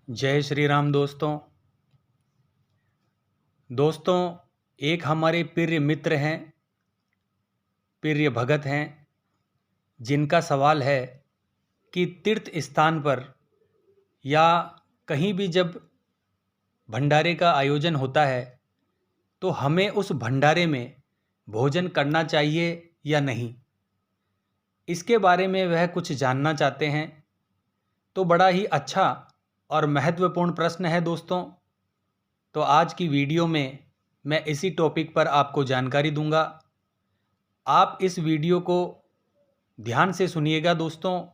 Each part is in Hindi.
जय श्री राम दोस्तों। एक हमारे प्रिय मित्र हैं, प्रिय भगत हैं, जिनका सवाल है कि तीर्थ स्थान पर या कहीं भी जब भंडारे का आयोजन होता है तो हमें उस भंडारे में भोजन करना चाहिए या नहीं। इसके बारे में वह कुछ जानना चाहते हैं। तो बड़ा ही अच्छा और महत्वपूर्ण प्रश्न है दोस्तों। तो आज की वीडियो में मैं इसी टॉपिक पर आपको जानकारी दूंगा। आप इस वीडियो को ध्यान से सुनिएगा दोस्तों,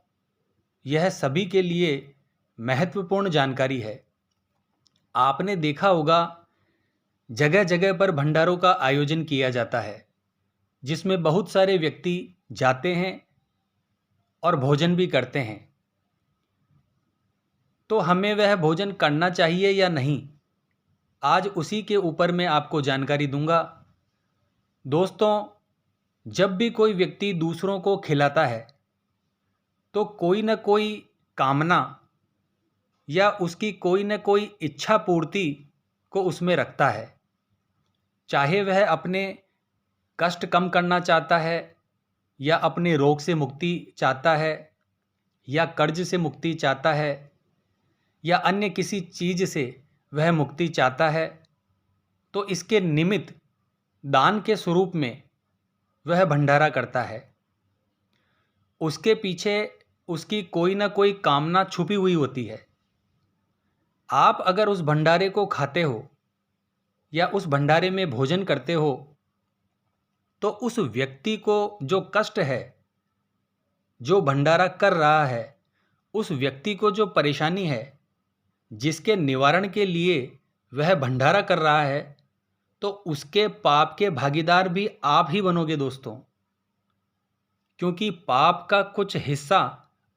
यह सभी के लिए महत्वपूर्ण जानकारी है। आपने देखा होगा जगह जगह पर भंडारों का आयोजन किया जाता है, जिसमें बहुत सारे व्यक्ति जाते हैं और भोजन भी करते हैं। तो हमें वह भोजन करना चाहिए या नहीं, आज उसी के ऊपर मैं आपको जानकारी दूंगा। दोस्तों, जब भी कोई व्यक्ति दूसरों को खिलाता है तो कोई न कोई कामना या उसकी कोई न कोई इच्छा पूर्ति को उसमें रखता है। चाहे वह अपने कष्ट कम करना चाहता है, या अपने रोग से मुक्ति चाहता है, या कर्ज से मुक्ति चाहता है, या अन्य किसी चीज़ से वह मुक्ति चाहता है, तो इसके निमित्त दान के स्वरूप में वह भंडारा करता है। उसके पीछे उसकी कोई ना कोई कामना छुपी हुई होती है। आप अगर उस भंडारे को खाते हो या उस भंडारे में भोजन करते हो तो उस व्यक्ति को जो कष्ट है, जो भंडारा कर रहा है, उस व्यक्ति को जो परेशानी है, जिसके निवारण के लिए वह भंडारा कर रहा है, तो उसके पाप के भागीदार भी आप ही बनोगे दोस्तों। क्योंकि पाप का कुछ हिस्सा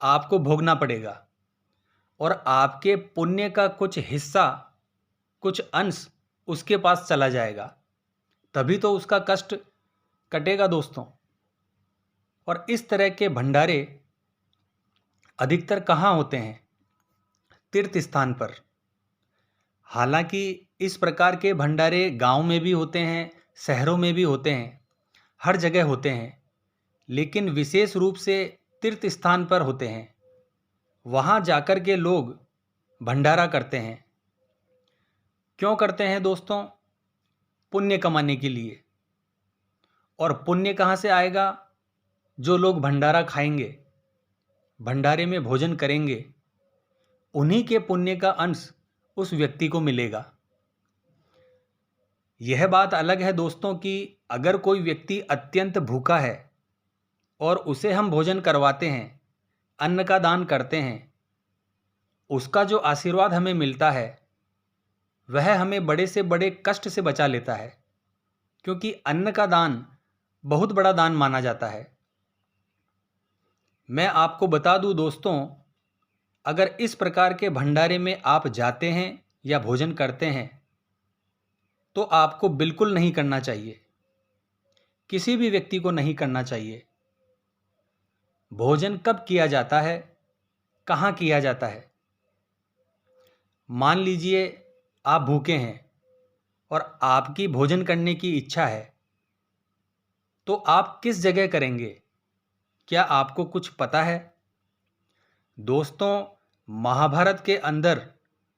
आपको भोगना पड़ेगा और आपके पुण्य का कुछ हिस्सा, कुछ अंश उसके पास चला जाएगा, तभी तो उसका कष्ट कटेगा दोस्तों। और इस तरह के भंडारे अधिकतर कहाँ होते हैं? तीर्थ स्थान पर। हालांकि इस प्रकार के भंडारे गांव में भी होते हैं, शहरों में भी होते हैं, हर जगह होते हैं, लेकिन विशेष रूप से तीर्थ स्थान पर होते हैं। वहाँ जाकर के लोग भंडारा करते हैं। क्यों करते हैं दोस्तों? पुण्य कमाने के लिए। और पुण्य कहाँ से आएगा? जो लोग भंडारा खाएंगे, भंडारे में भोजन करेंगे, उन्हीं के पुण्य का अंश उस व्यक्ति को मिलेगा। यह बात अलग है दोस्तों कि अगर कोई व्यक्ति अत्यंत भूखा है और उसे हम भोजन करवाते हैं, अन्न का दान करते हैं, उसका जो आशीर्वाद हमें मिलता है वह हमें बड़े से बड़े कष्ट से बचा लेता है। क्योंकि अन्न का दान बहुत बड़ा दान माना जाता है। मैं आपको बता दूं दोस्तों, अगर इस प्रकार के भंडारे में आप जाते हैं या भोजन करते हैं तो आपको बिल्कुल नहीं करना चाहिए, किसी भी व्यक्ति को नहीं करना चाहिए। भोजन कब किया जाता है, कहाँ किया जाता है? मान लीजिए आप भूखे हैं और आपकी भोजन करने की इच्छा है, तो आप किस जगह करेंगे? क्या आपको कुछ पता है? दोस्तों, महाभारत के अंदर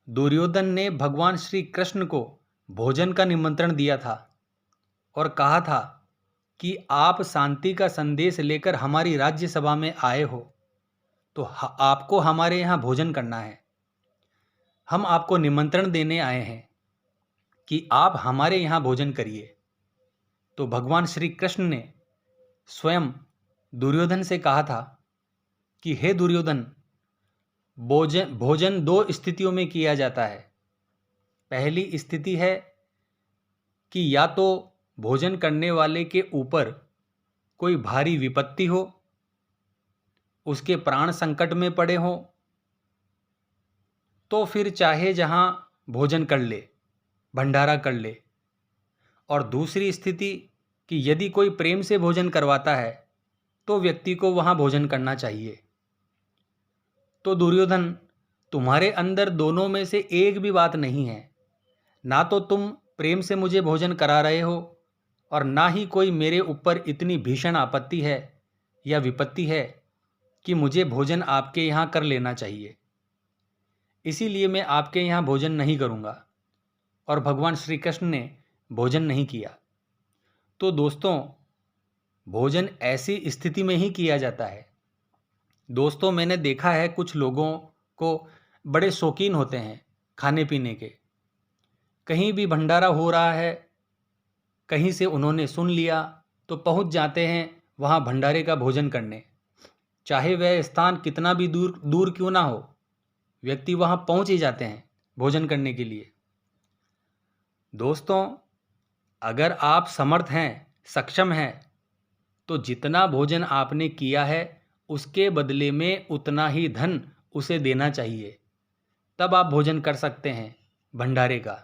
दुर्योधन ने भगवान श्री कृष्ण को भोजन का निमंत्रण दिया था और कहा था कि आप शांति का संदेश लेकर हमारी राज्यसभा में आए हो, तो आपको हमारे यहाँ भोजन करना है। हम आपको निमंत्रण देने आए हैं कि आप हमारे यहाँ भोजन करिए। तो भगवान श्री कृष्ण ने स्वयं दुर्योधन से कहा था कि हे दुर्योधन, भोजन दो स्थितियों में किया जाता है। पहली स्थिति है कि या तो भोजन करने वाले के ऊपर कोई भारी विपत्ति हो, उसके प्राण संकट में पड़े हों, तो फिर चाहे जहाँ भोजन कर ले, भंडारा कर ले। और दूसरी स्थिति कि यदि कोई प्रेम से भोजन करवाता है तो व्यक्ति को वहाँ भोजन करना चाहिए। तो दुर्योधन तुम्हारे अंदर दोनों में से एक भी बात नहीं है। ना तो तुम प्रेम से मुझे भोजन करा रहे हो और ना ही कोई मेरे ऊपर इतनी भीषण आपत्ति है या विपत्ति है कि मुझे भोजन आपके यहाँ कर लेना चाहिए। इसीलिए मैं आपके यहाँ भोजन नहीं करूँगा और भगवान श्री कृष्ण ने भोजन नहीं किया। तो दोस्तों, भोजन ऐसी स्थिति में ही किया जाता है। दोस्तों, मैंने देखा है कुछ लोगों को बड़े शौकीन होते हैं खाने पीने के। कहीं भी भंडारा हो रहा है, कहीं से उन्होंने सुन लिया तो पहुंच जाते हैं वहां भंडारे का भोजन करने। चाहे वह स्थान कितना भी दूर दूर क्यों ना हो, व्यक्ति वहां पहुंच ही जाते हैं भोजन करने के लिए। दोस्तों, अगर आप समर्थ हैं, सक्षम हैं, तो जितना भोजन आपने किया है उसके बदले में उतना ही धन उसे देना चाहिए। तब आप भोजन कर सकते हैं भंडारे का।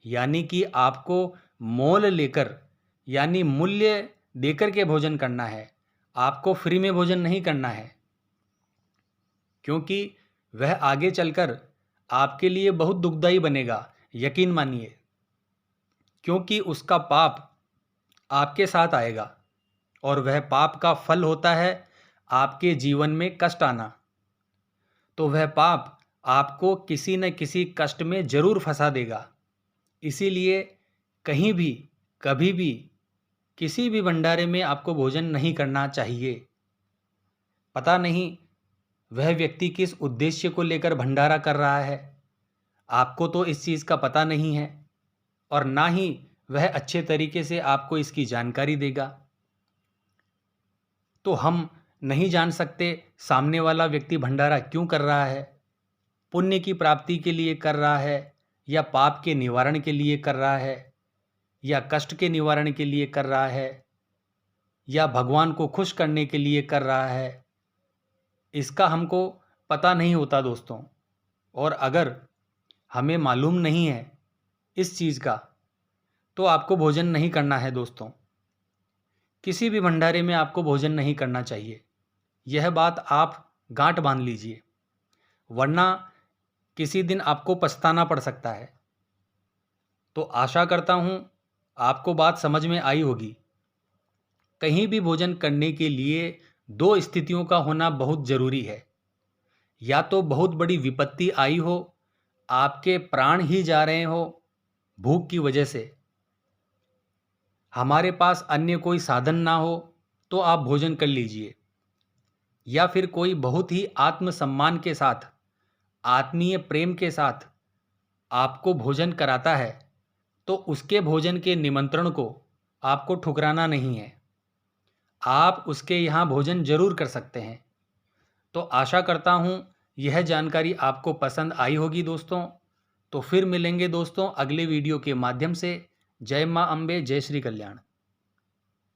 यानी कि आपको मोल लेकर, यानी मूल्य देकर के भोजन करना है। आपको फ्री में भोजन नहीं करना है, क्योंकि वह आगे चलकर आपके लिए बहुत दुखदाई बनेगा, यकीन मानिए। क्योंकि उसका पाप आपके साथ आएगा और वह पाप का फल होता है आपके जीवन में कष्ट आना। तो वह पाप आपको किसी न किसी कष्ट में जरूर फंसा देगा। इसीलिए कहीं भी, कभी भी, किसी भी भंडारे में आपको भोजन नहीं करना चाहिए। पता नहीं वह व्यक्ति किस उद्देश्य को लेकर भंडारा कर रहा है। आपको तो इस चीज़ का पता नहीं है और ना ही वह अच्छे तरीके से आपको इसकी जानकारी देगा। तो हम नहीं जान सकते सामने वाला व्यक्ति भंडारा क्यों कर रहा है। पुण्य की प्राप्ति के लिए कर रहा है, या पाप के निवारण के लिए कर रहा है, या कष्ट के निवारण के लिए कर रहा है, या भगवान को खुश करने के लिए कर रहा है। इसका हमको पता नहीं होता दोस्तों। और अगर हमें मालूम नहीं है इस चीज़ का, तो आपको भोजन नहीं करना है दोस्तों। किसी भी भंडारे में आपको भोजन नहीं करना चाहिए। यह बात आप गांठ बांध लीजिए, वरना किसी दिन आपको पछताना पड़ सकता है। तो आशा करता हूँ आपको बात समझ में आई होगी। कहीं भी भोजन करने के लिए दो स्थितियों का होना बहुत ज़रूरी है। या तो बहुत बड़ी विपत्ति आई हो, आपके प्राण ही जा रहे हो भूख की वजह से, हमारे पास अन्य कोई साधन ना हो, तो आप भोजन कर लीजिए। या फिर कोई बहुत ही आत्मसम्मान के साथ, आत्मीय प्रेम के साथ आपको भोजन कराता है, तो उसके भोजन के निमंत्रण को आपको ठुकराना नहीं है। आप उसके यहाँ भोजन जरूर कर सकते हैं। तो आशा करता हूँ यह जानकारी आपको पसंद आई होगी दोस्तों। तो फिर मिलेंगे दोस्तों अगले वीडियो के माध्यम से। जय माँ अम्बे, जय श्री कल्याण।